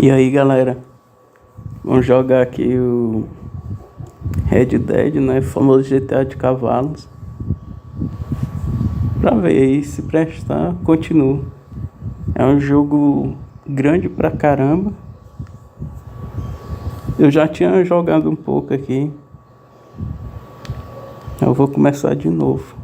E aí galera, vamos jogar aqui o Red Dead, né? Famoso GTA de cavalos. Pra ver aí, se prestar, continuo. É um jogo grande pra caramba. Eu já tinha jogado um pouco aqui. Eu vou começar de novo.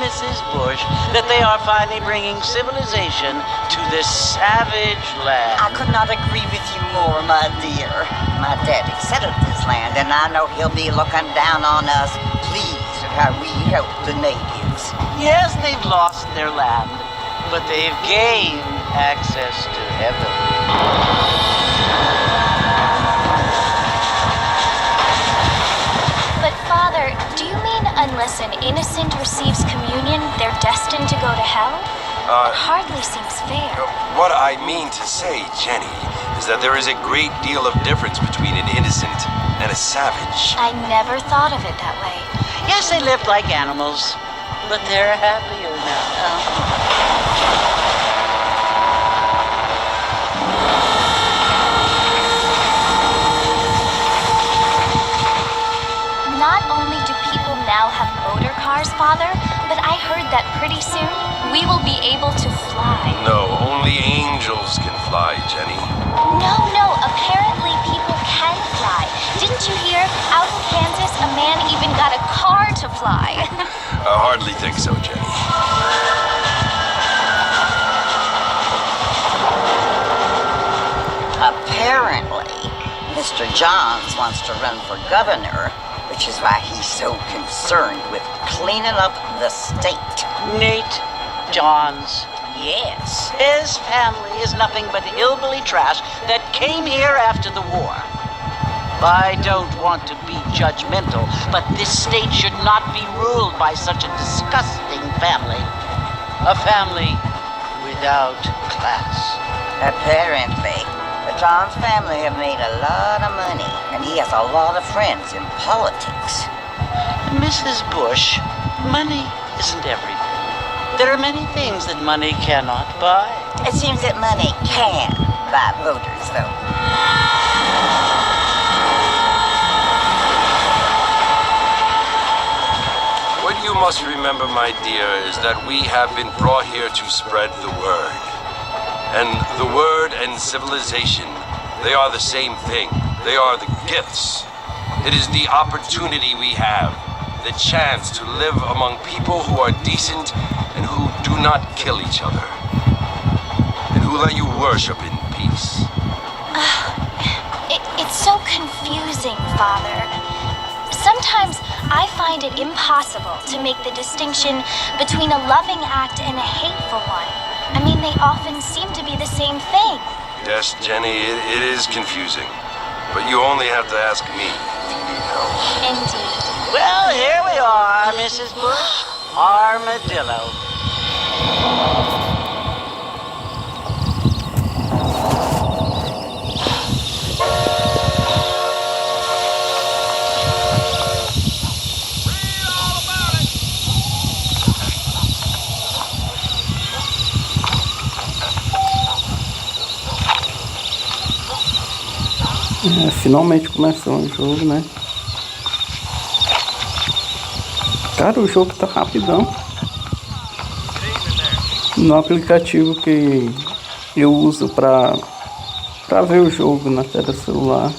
Mrs. Bush, that they are finally bringing civilization to this savage land. I could not agree with you more, my dear. My daddy settled this land, and I know he'll be looking down on us, pleased at how we help the natives. Yes, they've lost their land, but they've gained access to heaven. Father, do you mean unless an innocent receives communion, they're destined to go to hell? It hardly seems fair. What I mean to say, Jenny, is that there is a great deal of difference between an innocent and a savage. I never thought of it that way. Yes, they lived like animals, but they're happier now. Now have motor cars, Father, but I heard that pretty soon we will be able to fly. No, only angels can fly, Jenny. No, apparently people can fly. Didn't you hear? Out in Kansas, a man even got a car to fly. I hardly think so, Jenny. Apparently, Mr. Johns wants to run for governor, which is why he's so concerned with cleaning up the state. Nate Johns. Yes. His family is nothing but hillbilly trash that came here after the war. I don't want to be judgmental, but this state should not be ruled by such a disgusting family. A family without class. Apparently. The Johns family have made a lot of money, and he has a lot of friends in politics. Mrs. Bush, money isn't everything. There are many things that money cannot buy. It seems that money can buy voters, though. What do you must remember, my dear, is that we have been brought here to spread the word. And the word and civilization, they are the same thing. They are the gifts. It is the opportunity we have, the chance to live among people who are decent and who do not kill each other. And who let you worship in peace. It's so confusing, Father. Sometimes I find it impossible to make the distinction between a loving act and a hateful one. I mean, they often seem to be the same thing. Yes, Jenny, it is confusing. But you only have to ask me if you need help. Indeed. Well, here we are, Mrs. Bush. Armadillo. Finalmente começou o jogo, né? Cara, o jogo tá rapidão. No aplicativo que eu uso pra ver o jogo na tela do celular,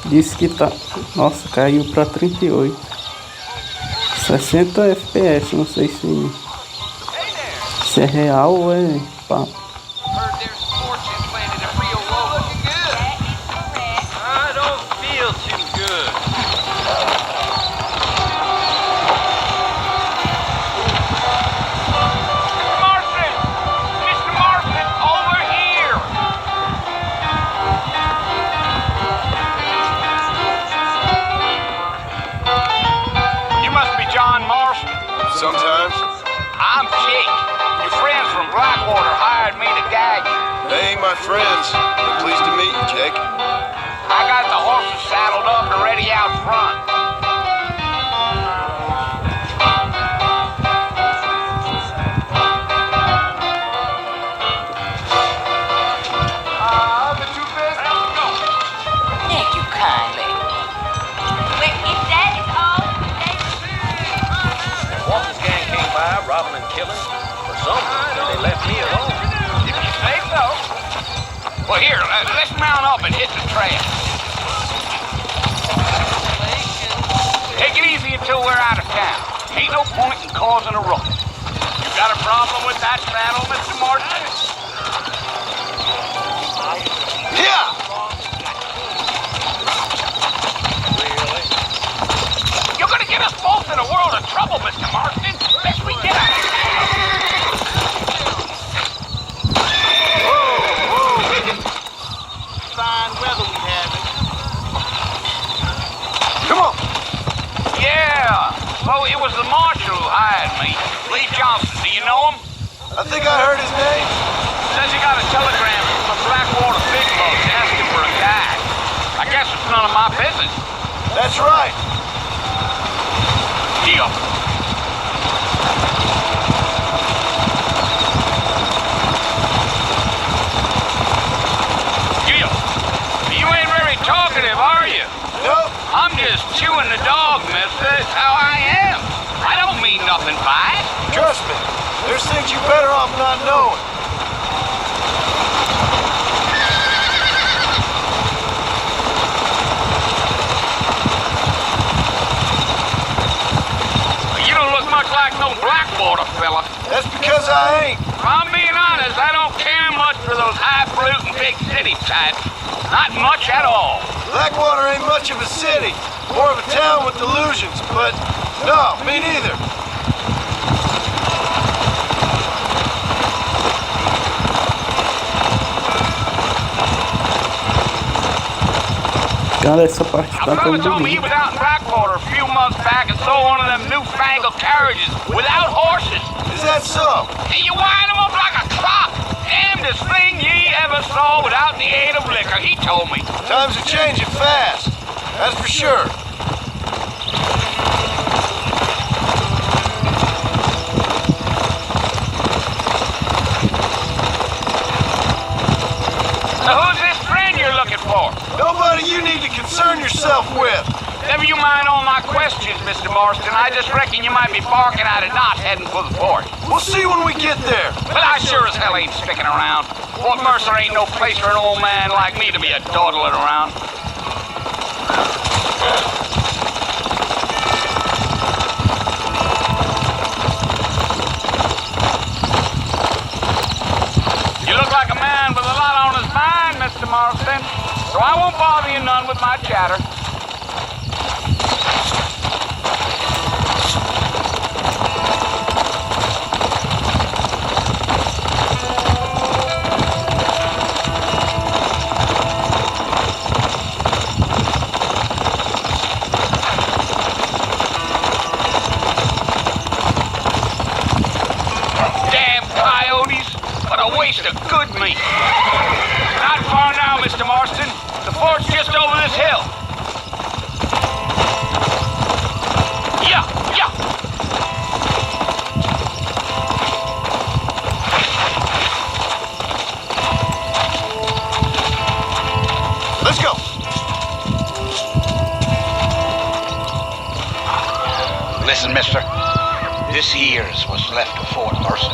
disse que tá... Nossa, caiu pra 38. 60 FPS, não sei se é real ou é papo. Sometimes. I'm Jake. Your friends from Blackwater hired me to guide you. They ain't my friends, but pleased to meet you, Jake. I got the horses saddled up and ready out front. Thank you kindly. Wait, if that is all, Walker's gang came by, robbing and killing. For some reason, they left me alone. If you say so. Well, here, let's mount up and hit the trail. Take it easy until we're out of town. Ain't no point in causing a ruckus. You got a problem with that saddle, Mr. Martin? Yeah! You're gonna get us both in a world of trouble, Mr. Marston. Best we get out of here. Fine weather we have. Come on! Yeah. Well, it was the marshal who hired me. Lee Johnson, do you know him? I think I heard his name. Says he got a telegram from the Blackwater Big Bucks asking for a guide. I guess it's none of my business. That's right. Deal. Deal. You ain't very talkative, are you? Nope. I'm just chewing the dog, mister. It's how I am. I don't mean nothing by it. Trust me. There's things you better off not knowing. You don't look much like no Blackwater fella. That's because I ain't. If I'm being honest, I don't care much for those highfalutin big city types. Not much at all. Blackwater ain't much of a city. More of a town with delusions, but no, me neither. Cara, essa parte A tá fella tão told me he was bonita. out in Blackwater a few months back and saw one of them newfangled carriages without horses. Is that so? And you wind them up like a clock. Damnedest thing ye ever saw without the aid of liquor, he told me. Times are changing fast. That's for sure. Now who's this friend you're looking for? Nobody you need to concern yourself with. Never you mind all my questions, Mr. Marston. I just reckon you might be barking out a knot heading for the fort. We'll see when we get there. But I sure as hell ain't sticking around. Fort Mercer ain't no place for an old man like me to be a dawdling around. You look like a man with a lot on his mind, Mr. Marston. So I won't bother you none with my chatter. Waste of good meat. Not far now, Mr. Marston. The fort's just over this hill. Yeah. Let's go. Listen, mister. This here's what's left of Fort Mercer.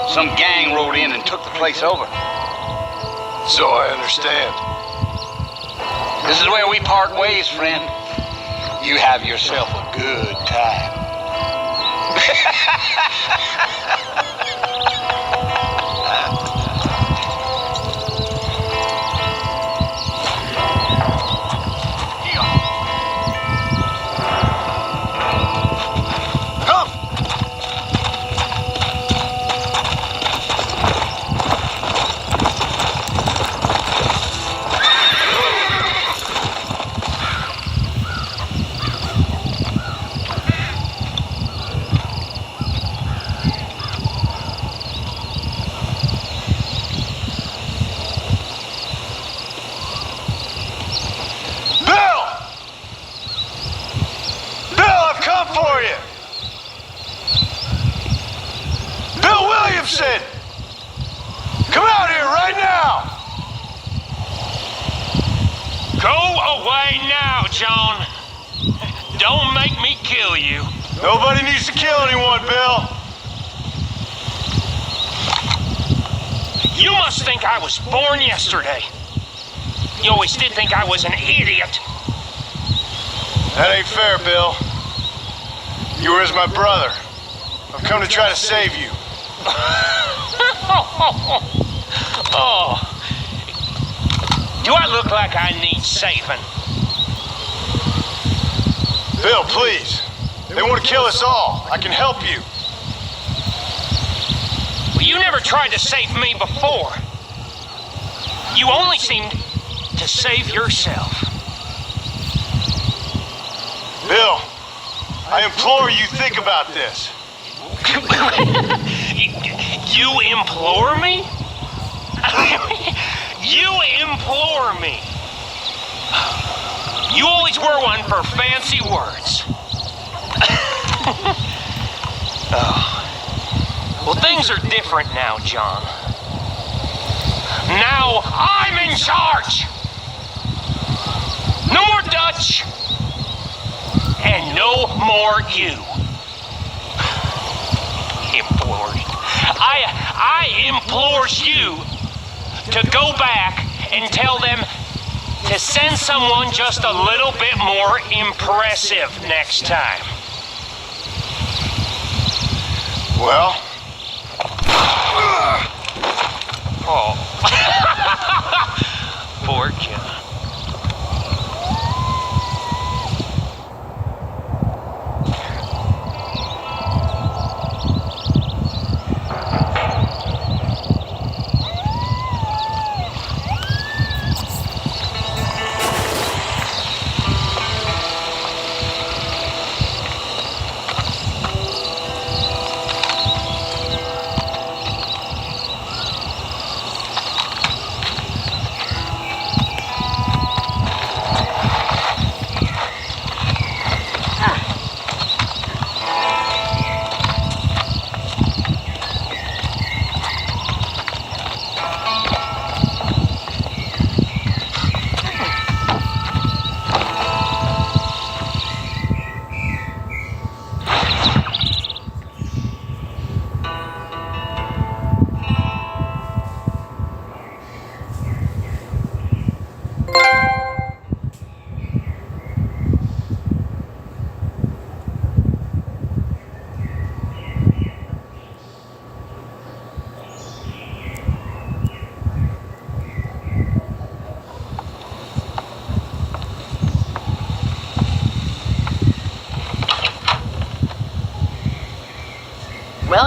Some gang rode in and took the place over. So I understand. This is where we part ways, friend. You have yourself a good time. Come out here right now! Go away now, John. Don't make me kill you. Nobody needs to kill anyone, Bill. You must think I was born yesterday. You always did think I was an idiot. That ain't fair, Bill. You were as my brother. I've come to try to save you. Oh. Do I look like I need saving? Bill, please. They want to kill us all. I can help you. Well, you never tried to save me before. You only seemed to save yourself. Bill, I implore you, think about this. You implore me? You implore me? You always were one for fancy words. Oh. Well, things are different now, John. Now I'm in charge! No more Dutch! And no more you. Implored. I implores you to go back and tell them to send someone just a little bit more impressive next time. Well? Oh. Poor John.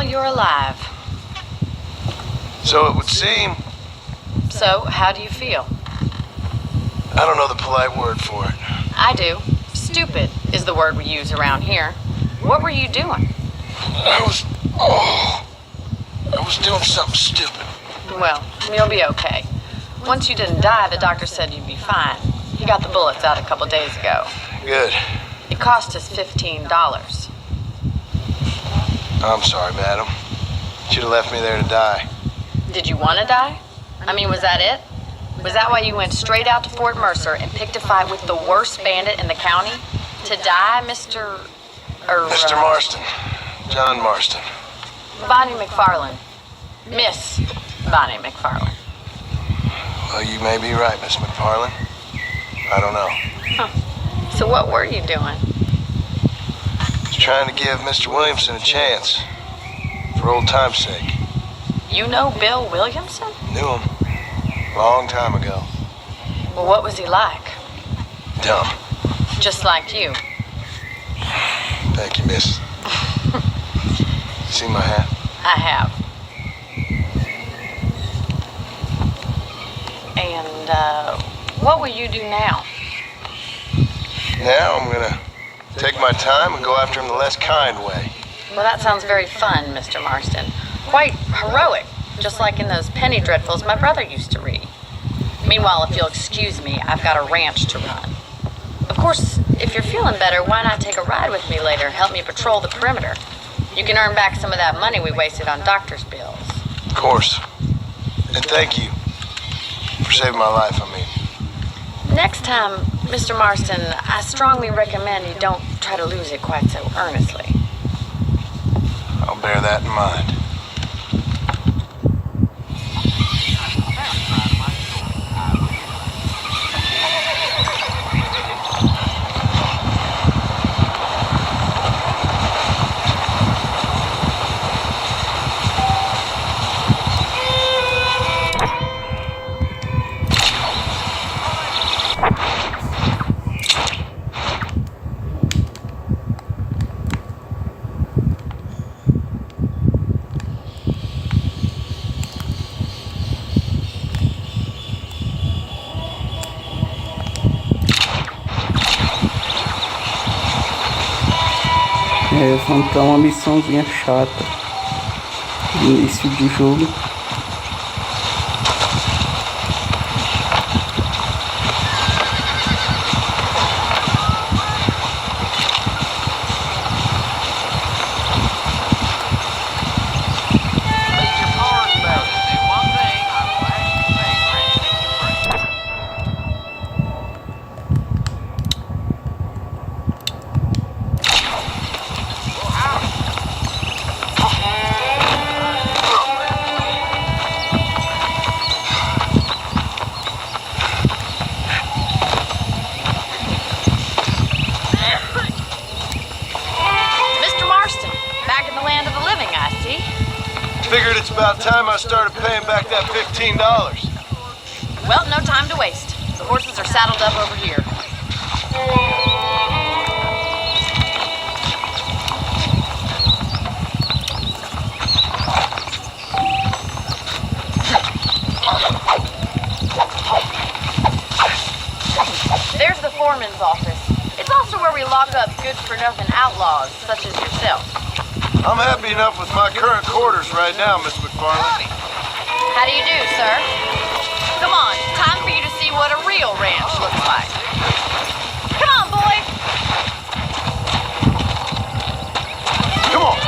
Well, you're alive. So it would seem. So, how do you feel? I don't know the polite word for it. I do. Stupid is the word we use around here. What were you doing? I was doing something stupid. Well, you'll be okay. Once you didn't die, the doctor said you'd be fine. He got the bullets out a couple days ago. Good. It cost us $15. I'm sorry, madam. Should have left me there to die. Did you want to die? I mean, was that it? Was that why you went straight out to Fort Mercer and picked a fight with the worst bandit in the county? To die, Mr. Mr. Marston. John Marston. Bonnie McFarlane. Miss Bonnie McFarlane. Well, you may be right, Miss McFarlane. I don't know. Huh. So what were you doing? Just trying to give Mr. Williamson a chance. For old time's sake. You know Bill Williamson? Knew him. Long time ago. Well, what was he like? Dumb. Just like you. Thank you, miss. See my hat? I have. And, what will you do now? Now I'm gonna take my time and go after him the less kind way. Well, that sounds very fun, Mr. Marston. Quite heroic, just like in those penny dreadfuls my brother used to read. Meanwhile, if you'll excuse me, I've got a ranch to run. Of course, if you're feeling better, why not take a ride with me later? Help me patrol the perimeter. You can earn back some of that money we wasted on doctor's bills. Of course. And thank you for saving my life, I mean. Next time, Mr. Marston, I strongly recommend you don't try to lose it quite so earnestly. I'll bear that in mind. Vamos pra uma missãozinha chata no início de jogo. Figured it's about time I started paying back that $15. Well, no time to waste. The horses are saddled up over here. There's the foreman's office. It's also where we lock up good-for-nothing outlaws, such as yourself. I'm happy enough with my current quarters right now, Miss McFarlane. How do you do, sir? Come on, time for you to see what a real ranch looks like. Come on, boy! Come on!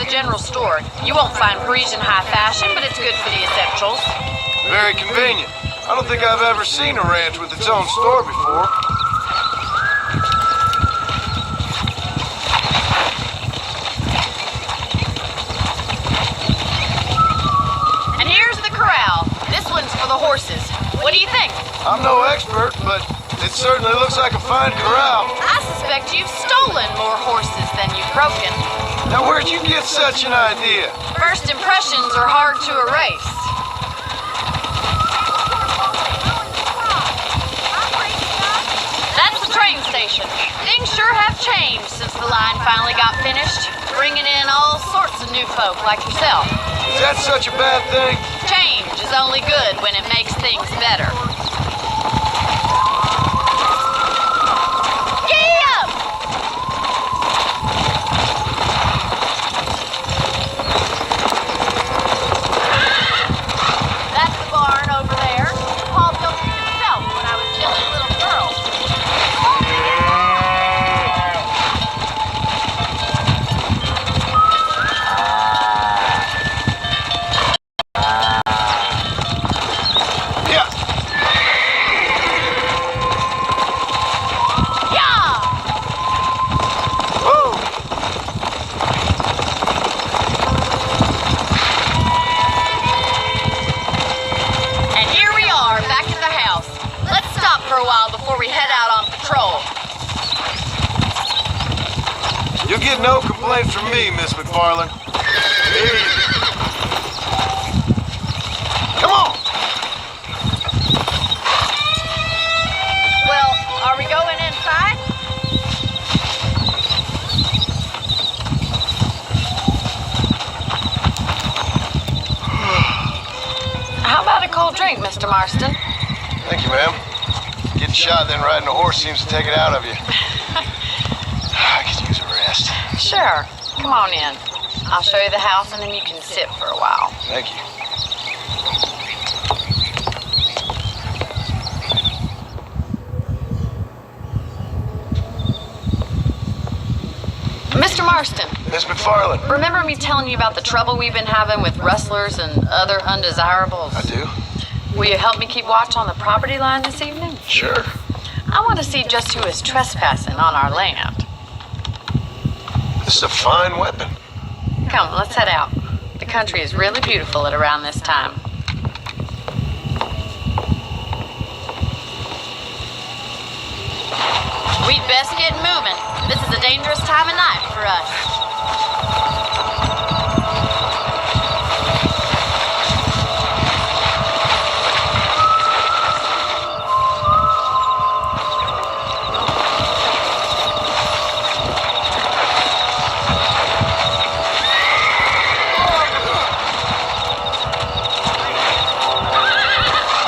General store. You won't find Parisian high fashion, but it's good for the essentials. Very convenient. I don't think I've ever seen a ranch with its own store before. And here's the corral. This one's for the horses. What do you think? I'm no expert, but it certainly looks like a fine corral. I suspect you've stolen more horses than you've broken. Now where'd you get such an idea? First impressions are hard to erase. That's the train station. Things sure have changed since the line finally got finished, bringing in all sorts of new folk like yourself. Is that such a bad thing? Change is only good when it makes things better. Giddy up! That's the barn over there. Paul built it himself when I was just a little girl. Yeah. Yeah! Whoa. And here we are, back at the house. Let's stop for a while before we head out on patrol. You'll get no complaints from me, Miss McFarland. Easy. Come on. Well, are we going inside? How about a cold drink, Mr. Marston? Thank you, ma'am. Getting shot, then riding a horse seems to take it out of you. I could use a rest. Sure. Come on in. I'll show you the house and then you can sit for a while. Thank you. Mr. Marston, Miss McFarland. remember me telling you about the trouble we've been having with rustlers and other undesirables? I do? Will you help me keep watch on the property line this evening? Sure. I want to see just who is trespassing on our land. This is a fine weapon. Come, let's head out. The country is really beautiful at around this time. We'd best get moving. This is a dangerous time of night for us.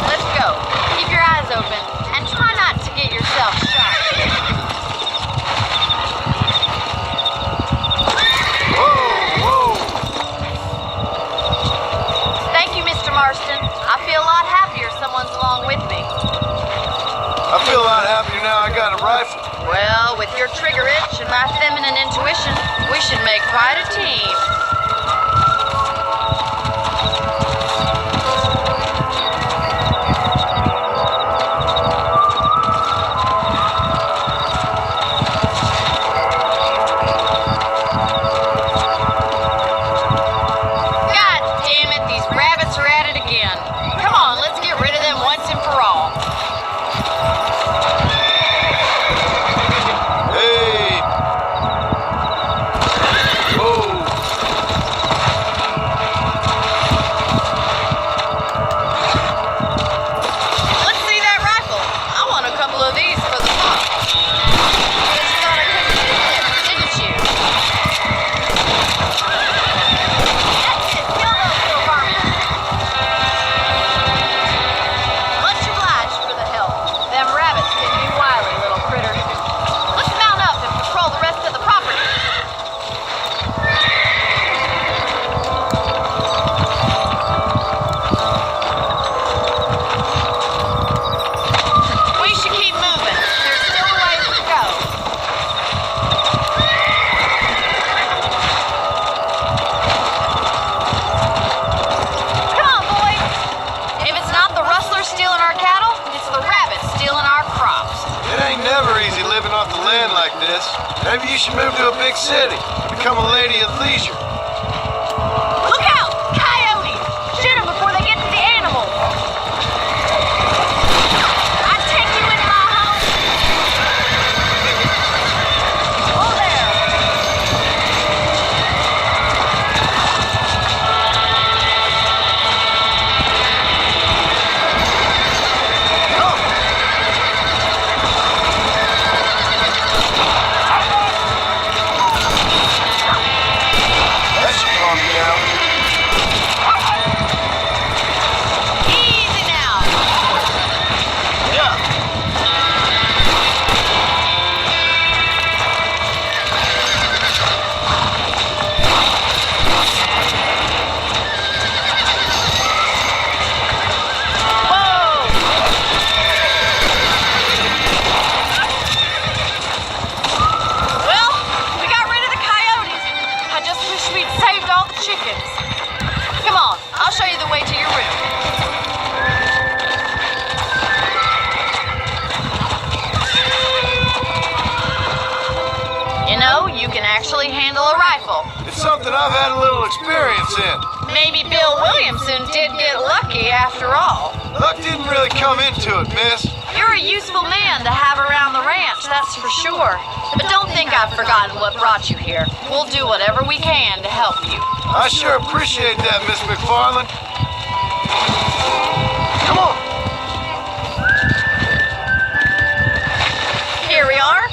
Let's go. Keep your eyes open and try not to get yourself shot. Thank you, Mr. Marston. I feel a lot happier someone's along with me. I feel a lot happier now I got a rifle. Well, with your trigger itch and my feminine intuition, we should make quite a team. God damn it, these rabbits are at it again. Come on, let's get rid of them once and for all. Hey! Whoa! Let's see that rifle. I want a couple of these for the farm. Just thought I couldn't get it, didn't you? That's it. Kill those little varmints. Much obliged for the help. Them rabbits can be wily, little critters. Let's mount up and patrol the rest of the property. We should keep moving. There's still a ways to go. Come on, boys. If it's not the rustlers stealing our cattle, it's the rabbits stealing our crops. It ain't never easy living off the land like this. Maybe you should move to a big city. Become a lady of leisure. Look out! Coyotes! Shoot them before they get to the animals. I take you into my home. actually handle a rifle. It's something I've had a little experience in. Maybe Bill Williamson did get lucky after all. Luck didn't really come into it, miss. You're a useful man to have around the ranch, that's for sure. But don't think I've forgotten what brought you here. We'll do whatever we can to help you. I sure appreciate that, Miss McFarland. Come on. Here we are.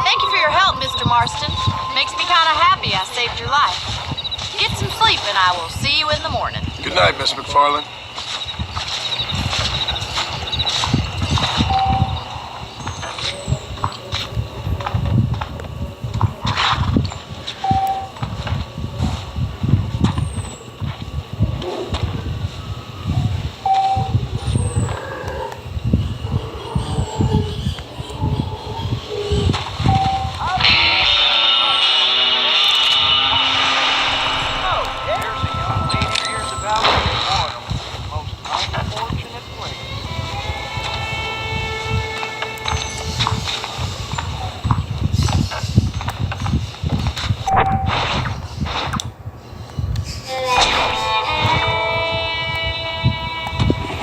Thank you for your help, Mr. Marston. Makes me kind of happy I saved your life. Get some sleep and I will see you in the morning. Good night, Miss McFarland.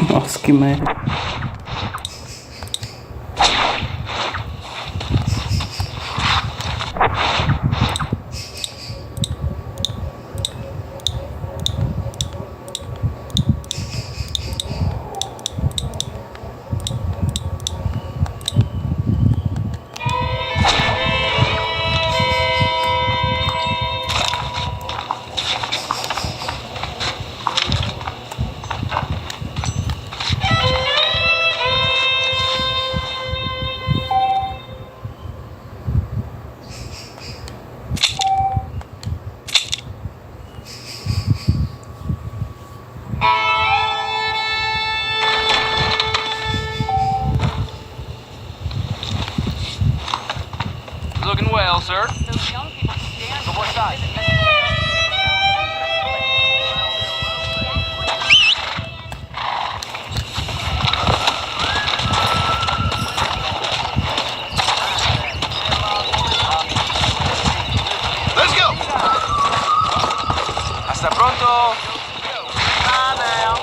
Nossa, que merda. Looking well, sir. So what size? Let's go. Hasta pronto. Bye now.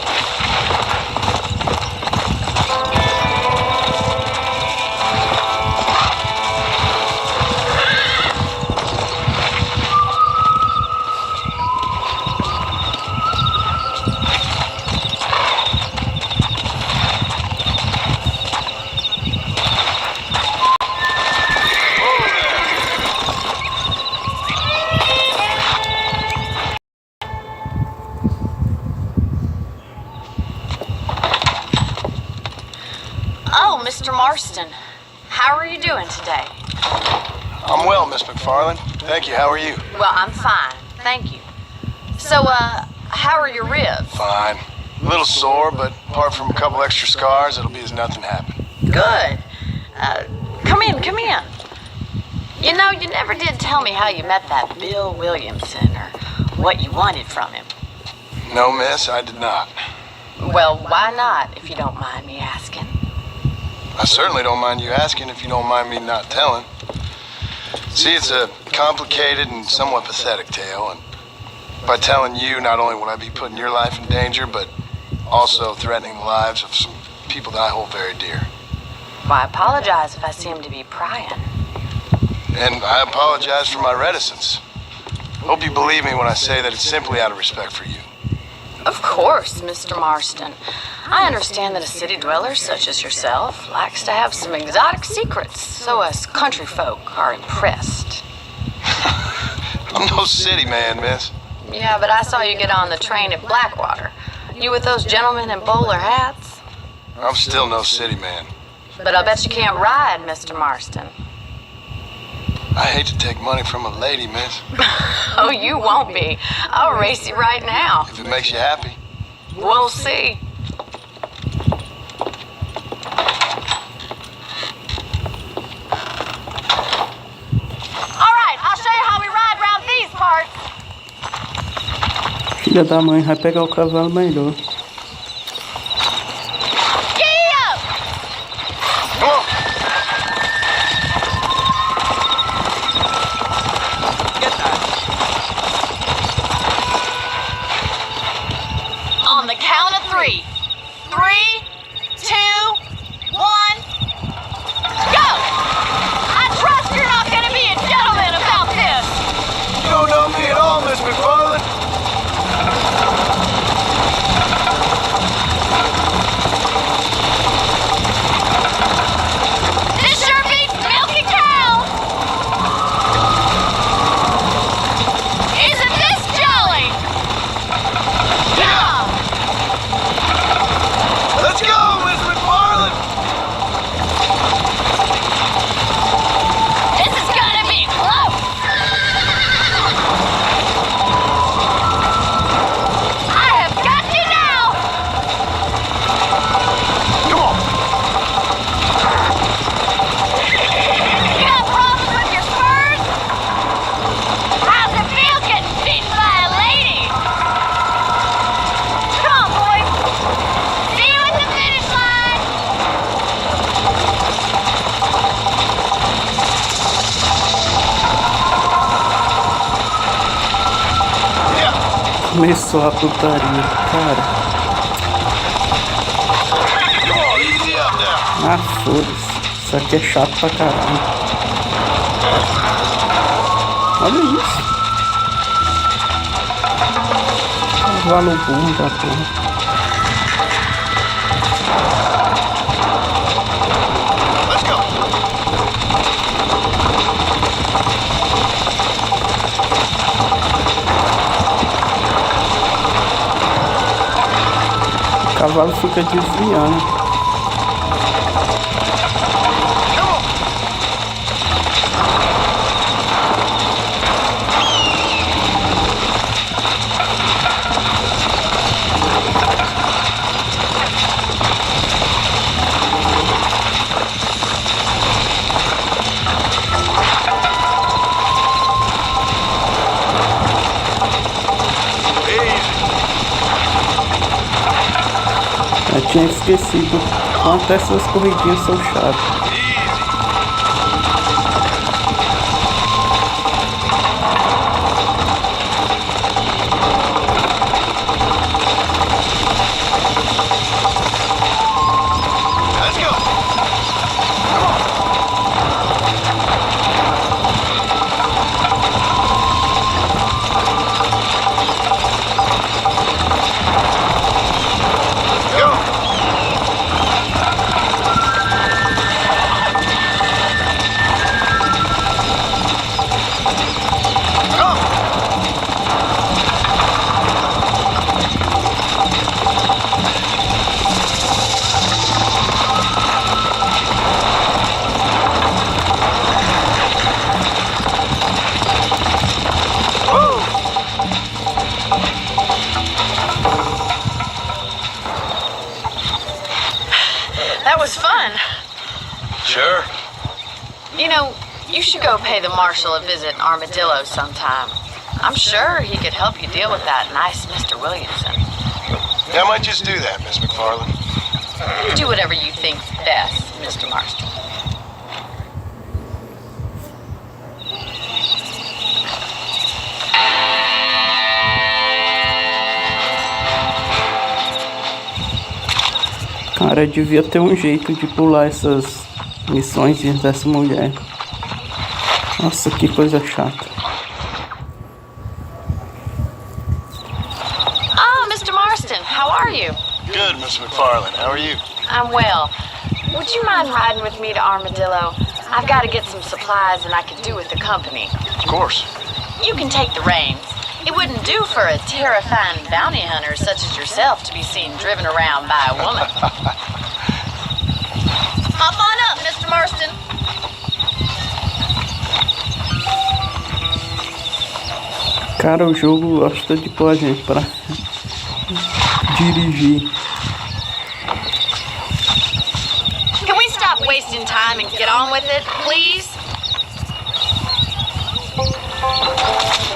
Oh, Mr. Marston, how are you doing today? I'm well, Miss McFarland. Thank you. How are you? Well, I'm fine, thank you. So, how are your ribs? Fine. A little sore, but apart from a couple extra scars, it'll be as nothing happened. Good. Come in, come in. You know, you never did tell me how you met that Bill Williamson or what you wanted from him. No, miss, I did not. Well, why not, if you don't mind me asking? I certainly don't mind you asking if you don't mind me not telling. See, it's a complicated and somewhat pathetic tale, and by telling you, not only would I be putting your life in danger, but also threatening the lives of some people that I hold very dear. Well, I apologize if I seem to be prying. And I apologize for my reticence. Hope you believe me when I say that it's simply out of respect for you. Of course, Mr. Marston. I understand that a city dweller such as yourself likes to have some exotic secrets, so us country folk are impressed. I'm no city man, miss. Yeah, but I saw you get on the train at Blackwater. You with those gentlemen in bowler hats? I'm still no city man. But I bet you can't ride, Mr. Marston. I hate to take money from a lady, miss. Oh, you won't be. I'll race you right now. If it makes you happy. We'll see. All right, I'll show you how we ride around these parts. Filha da mãe, vai pegar o cavalo melhor. 3, 2, 1, go! I trust you're not gonna be a gentleman about this! You don't know me at all, Miss McFarland. This sure beats milking cows! Isn't this jolly? Yeah! Let's go, Miss McFarland. This is gonna be close! I have got you now! Come on. You got problems with your spurs? How's it feel getting beaten by a lady? Come on, boys! See you at the finish line! Começou a putaria, cara. Come on, easy up now. Ah, foda-se. Isso aqui é chato pra caralho. Olha isso. Cavalo bom da porra. Let's go. O cavalo fica desviando. Eu tinha esquecido quanto essas corridinhas são chatas. Let's go. That was fun. Sure. You know, you should go pay the marshal a visit in Armadillo sometime. I'm sure he could help you deal with that nice Mr. Williamson. Yeah, I might just do that, Miss McFarland. You do whatever you think's best, Mr. Marston. Cara, devia ter um jeito de pular essas missões dessa mulher. Nossa, que coisa chata. Oh, Mr. Marston, how are you? Good, Miss McFarland. How are you? I'm well. Would you mind riding with me to Armadillo? I've got to get some supplies and I could do with the company. Of course. You can take the reins. It wouldn't do for a terrifying bounty hunter such as yourself to be seen driven around by a woman. Hop on up, Mr. Marston. Cara, o jogo gosta de pôr a gente pra dirigir. Can we stop wasting time and get on with it, please?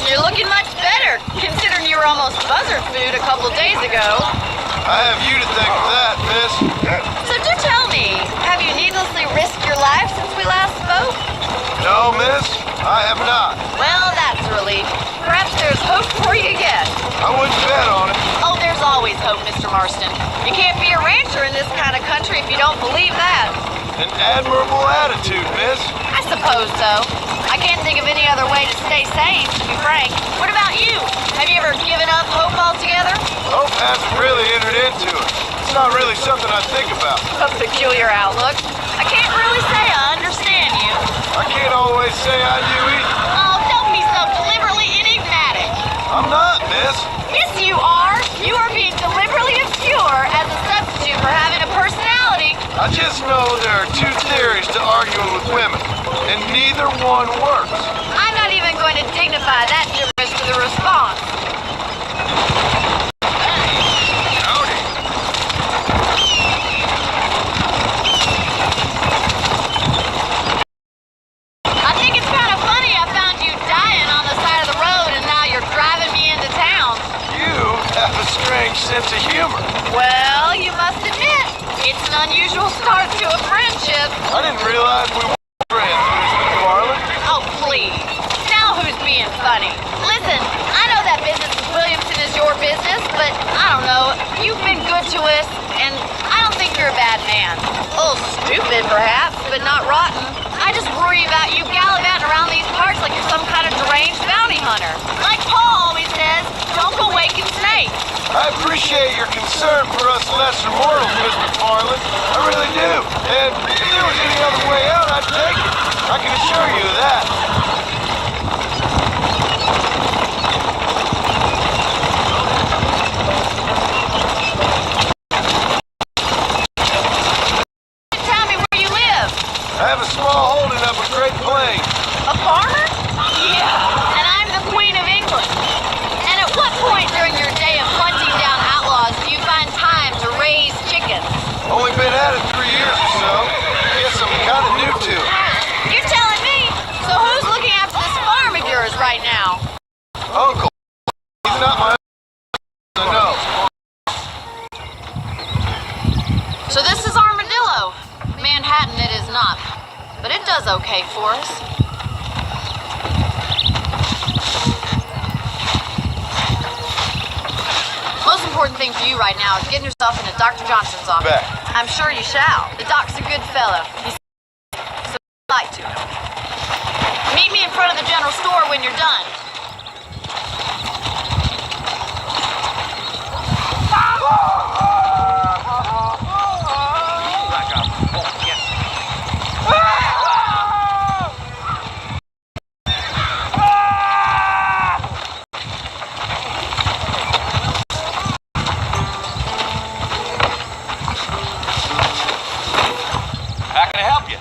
You're looking much better, considering you were almost buzzard food a couple days ago. I have you to thank for that, miss. So do tell me, have you needlessly risked your life since we last spoke? No, miss, I have not. Well, that's a relief. Perhaps there's hope for you yet. I wouldn't bet on it. Oh, there's always hope, Mr. Marston. You can't be a rancher culture in this kind of country if you don't believe that. An admirable attitude, miss. I suppose so. I can't think of any other way to stay sane, to be frank. What about you? Have you ever given up hope altogether? Hope hasn't really entered into it. It's not really something I think about. A peculiar outlook. I can't really say I understand you. I can't always say I do either. Oh, don't be so deliberately enigmatic. I'm not, miss. Yes, you are. You are being deliberately obscure as a substitute for having a personality. I just know there are two theories to arguing with women, and neither one works. I'm not even going to dignify that gibberish with a response. I think it's kind of funny I found you dying on the side of the road and now you're driving me into town. You have a strange sense of humor. Well, you must admit, it's an unusual start to a friendship. I didn't realize we were friends, Miss McFarland. Oh, please. Now who's being funny? Listen, I know that business with Williamson is your business, but I don't know. You've been good to us, and I don't think you're a bad man. A little stupid, perhaps, but not rotten. I just worry about you gallivanting around these parts like you're some kind of deranged bounty hunter. Like Paul always says, don't go waking snakes. I appreciate your concern for us lesser mortals, Miss McFarland. I really do. And if there was any other way out, I'd take it. I can assure you of that. Tell me where you live. I have a small holding up a Great Plains. A farmer? Yeah. And I'm the Queen of England. And at what point during your day of hunting down outlaws do you find time to raise chickens? Only been at it 3 years or so. Guess I'm kind of new to it. You're telling me? So who's looking after this farm of yours right now? Uncle. He's not my uncle, no. So this is Armadillo. Manhattan it is not. But it does okay for us. Most important thing for you right now is getting yourself into Dr. Johnson's office. Back. I'm sure you shall. The doc's a good fellow. He's so I'd like to. Meet me in front of the general store when you're done. How can I help you?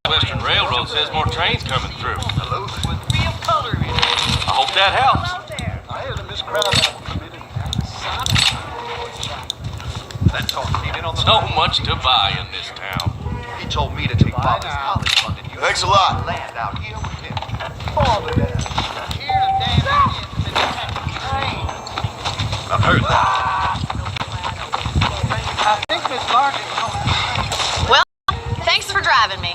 Western Railroad says more trains coming through. Hello. Real color in it. I hope that helps. I hear the Miss Crowd committed. That's all needed on the So much to buy in this town. He told me to take Bob's college fund and you Thanks a lot. land out here with him. Father there. Here's a damn train. I've heard that. I think Miss Larkin Well, thanks for driving me.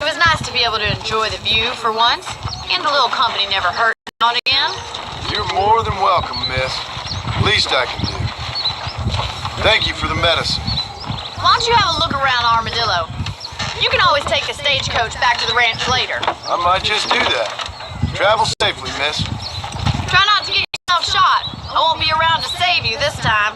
It was nice to be able to enjoy the view for once, and a little company never hurt now and again. You're more than welcome, miss. Least I can do. Thank you for the medicine. Why don't you have a look around Armadillo? You can always take a stagecoach back to the ranch later. I might just do that. Travel safely, miss. Try not to get yourself shot. I won't be around to save you this time.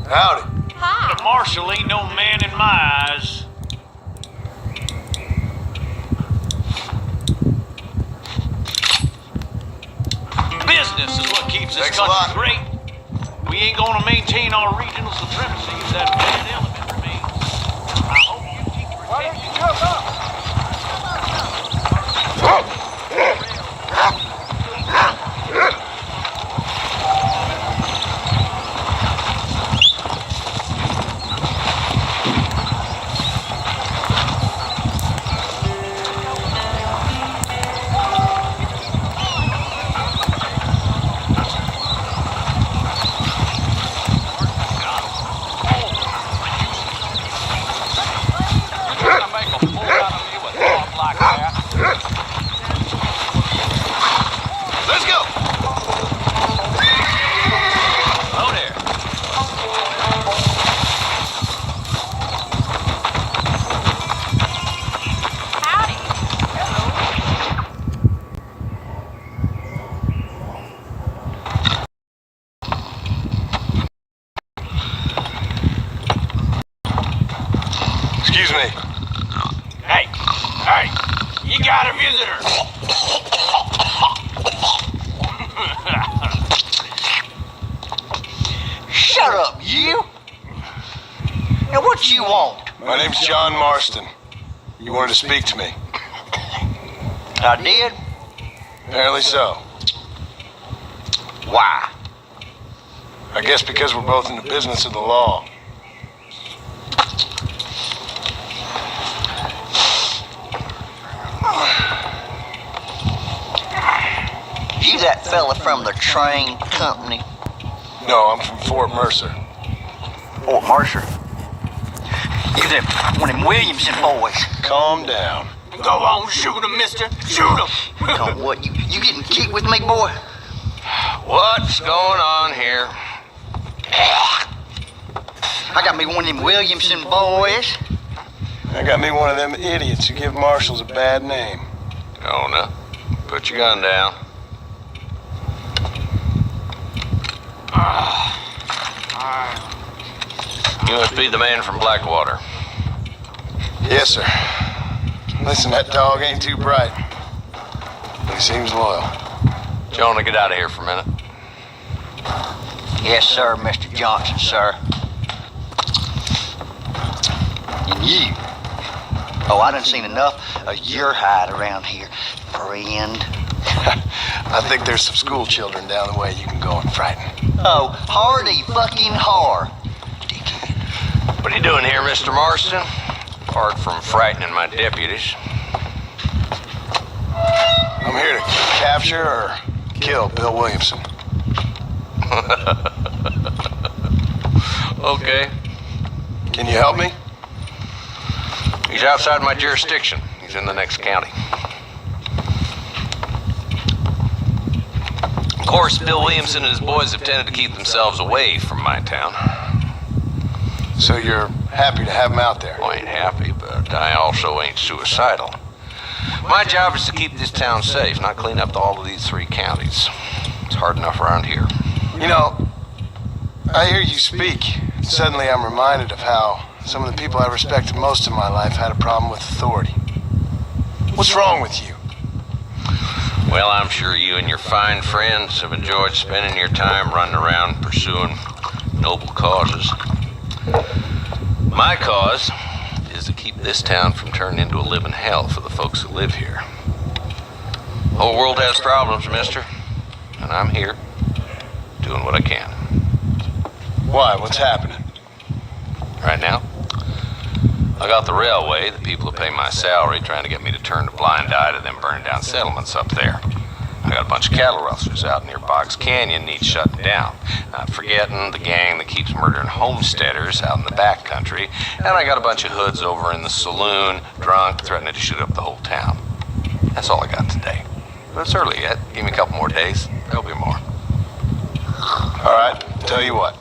Howdy. Hi. The marshal ain't no man in my eyes. Business is what keeps this Thanks a country lot. great. We ain't gonna maintain our regional supremacy if that bad element remains. I hope you keep your Why don't you jump up? me. Hey, you got a visitor. Shut up, you! Now what you want? My name's John Marston. You wanted to speak to me. I did? Apparently so. Why? I guess because we're both in the business of the law. You that fella from the train company? No, I'm from Fort Mercer. Fort Mercer? You that one of them Williamson boys? Calm down. Go on, shoot him, mister. Shoot him. Oh, what, you getting kicked with me, boy? What's going on here? I got me one of them Williamson boys. I got me one of them idiots who give marshals a bad name. Oh, no. Put your gun down. You must be the man from Blackwater. Yes, sir. Listen, that dog ain't too bright. But he seems loyal. Jonah, get out of here for a minute. Yes, sir, Mr. Johnson, sir. And you? Oh, I done seen enough of your hide around here, friend. I think there's some school children down the way you can go and frighten. Oh, hardy fucking har. What are you doing here, Mr. Marston? Apart from frightening my deputies. I'm here to capture or kill Bill Williamson. Okay. Can you help me? He's outside my jurisdiction. He's in the next county. Of course, Bill Williamson and his boys have tended to keep themselves away from my town. So you're happy to have him out there? I ain't happy, but I also ain't suicidal. My job is to keep this town safe, not clean up all of these 3 counties. It's hard enough around here. You know, I hear you speak. Suddenly I'm reminded of how some of the people I respected most in my life had a problem with authority. What's wrong with you? Well, I'm sure you and your fine friends have enjoyed spending your time running around pursuing noble causes. My cause is to keep this town from turning into a living hell for the folks that live here. The whole world has problems, mister, and I'm here doing what I can. Why? What's happening? Right now, I got the railway, the people who pay my salary, trying to get me to turn a blind eye to them burning down settlements up there. I got a bunch of cattle rustlers out near Boggs Canyon needs shutting down. Not forgetting the gang that keeps murdering homesteaders out in the back country. And I got a bunch of hoods over in the saloon, drunk, threatening to shoot up the whole town. That's all I got today. But it's early yet. Give me a couple more days. There'll be more. All right, tell you what.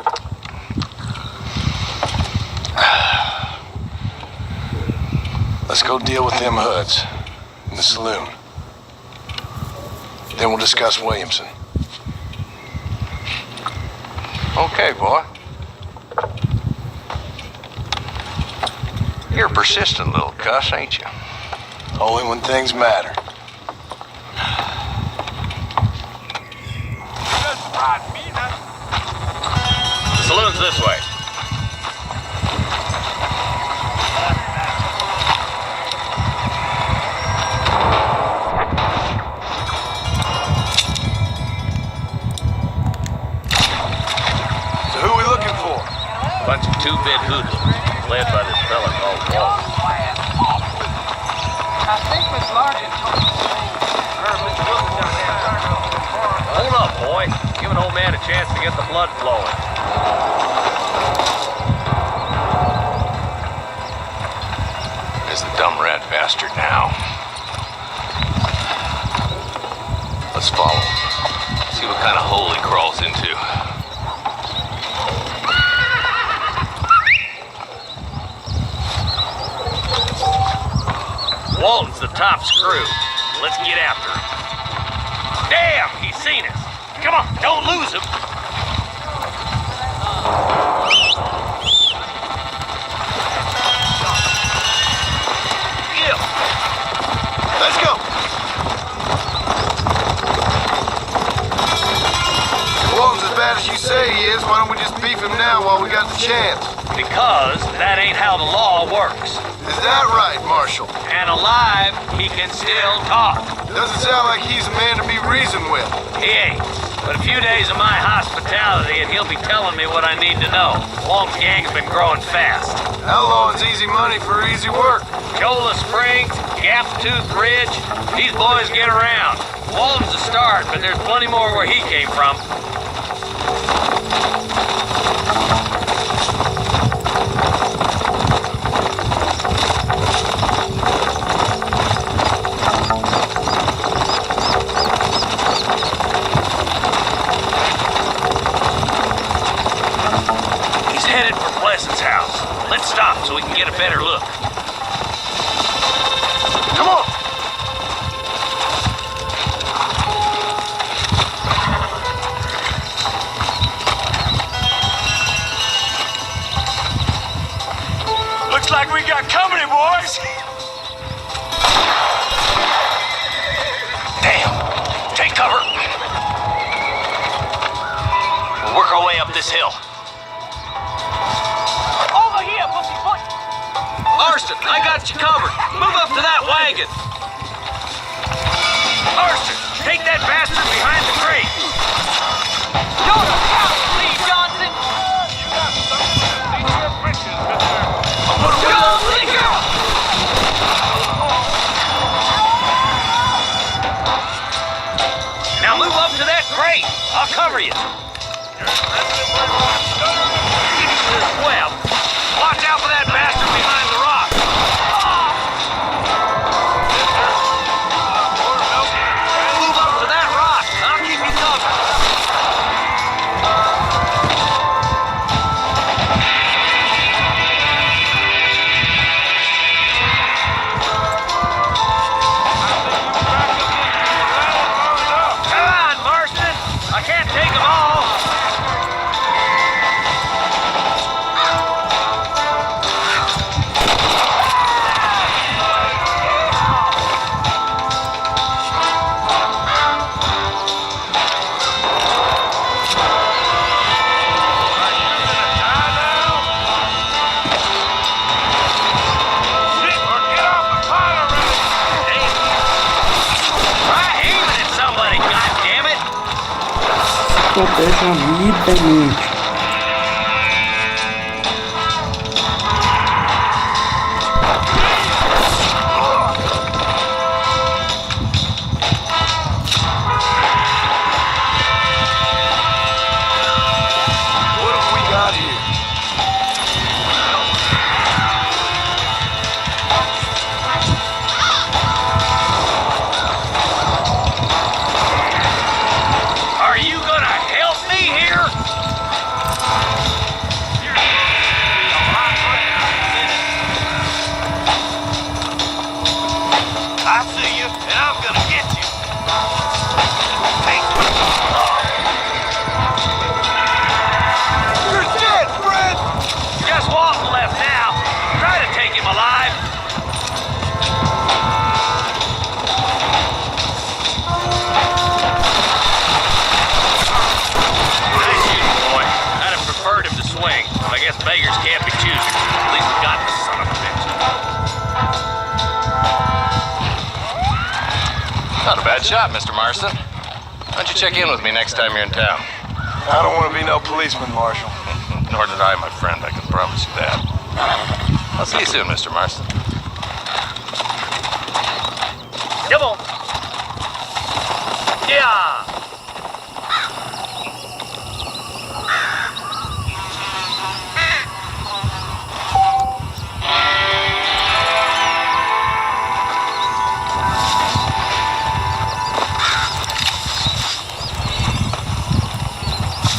Let's go deal with them hoods in the saloon. Then we'll discuss Williamson. Okay, boy. You're a persistent little cuss, ain't you? Only when things matter. The saloon's this way. Bunch of two-bit hoodlums, led by this fella called Walt. I think Miss Larkin told me Miss Wilson down there. Hold up, boy. Give an old man a chance to get the blood flowing. There's the dumb rat bastard now. Let's follow him. See what kind of hole he crawls into. Walton's the top screw. Let's get after him. Damn, he's seen us. Come on, don't lose him. say he is, why don't we just beef him now while we got the chance? Because that ain't how the law works. Is that right, Marshal? And alive, he can still talk. Doesn't sound like he's a man to be reasoned with. He ain't. But a few days of my hospitality and he'll be telling me what I need to know. Walton's gang's been growing fast. Outlawing's easy money for easy work. Chola Springs, Gap Tooth Ridge, these boys get around. Walton's the start, but there's plenty more where he came from. He's headed for Pleasant's house. Let's stop so we can get a better look. Come on! Looks like we got company, boys! Damn! Take cover! We'll work our way up this hill. Over here, pussyfoot! Marston, I got you covered. Move up to that wagon. Marston, take that bastard behind the crate. You're the coward, Lee Johnson! Now move up to that crate. I'll cover you. Well, watch out for that bastard behind the rock. Move up to that rock. I'll keep you covered. Come on, Marston. I can't take them all. Try aiming at somebody, goddammit! Protege a vida, gente. What have we got here? Are you gonna help me here? I see you, and I'm gonna get you. You're dead, Fred! Just Walton left now. Try to take him alive. Nice shooting, boy. I'd have preferred him to swing. I guess beggars can't be choosers. At least we got the son of a bitch. Not a bad shot, Mr. Marston. Why don't you check in with me next time you're in town? I don't want to be no policeman, Marshal. Nor did I, my friend. I can promise you that. I'll see you soon, Mr. Marston. Come on. Yeah.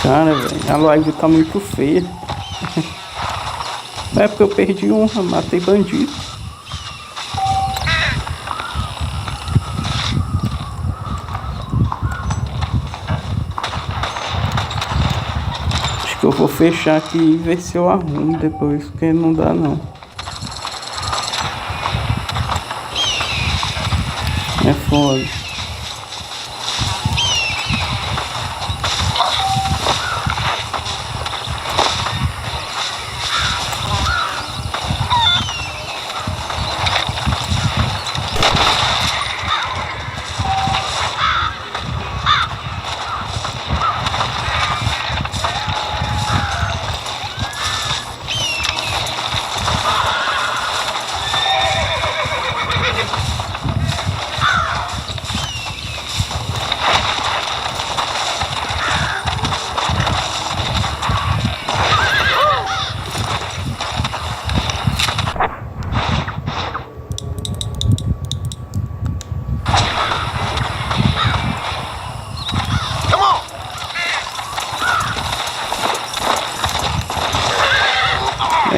Cara, velho, a live tá muito feia. Na época eu perdi honra, matei bandido. Acho que eu vou fechar aqui e ver se eu arrumo depois, porque não dá não. É foda.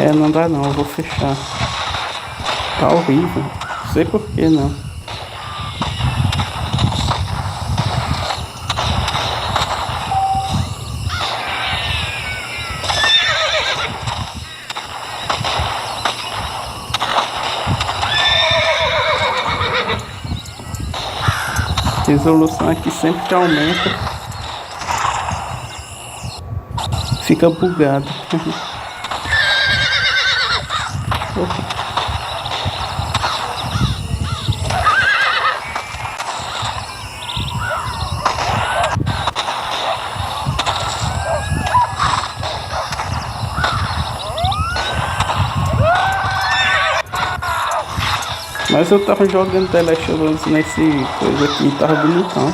É, não dá não, eu vou fechar. Tá horrível. Não sei por que não. Resolução aqui sempre que aumenta fica bugado. Mas eu tava jogando The Last of Us nesse coisa aqui e tava bonitão.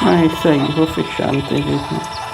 É isso aí, vou fechar, não tem jeito não.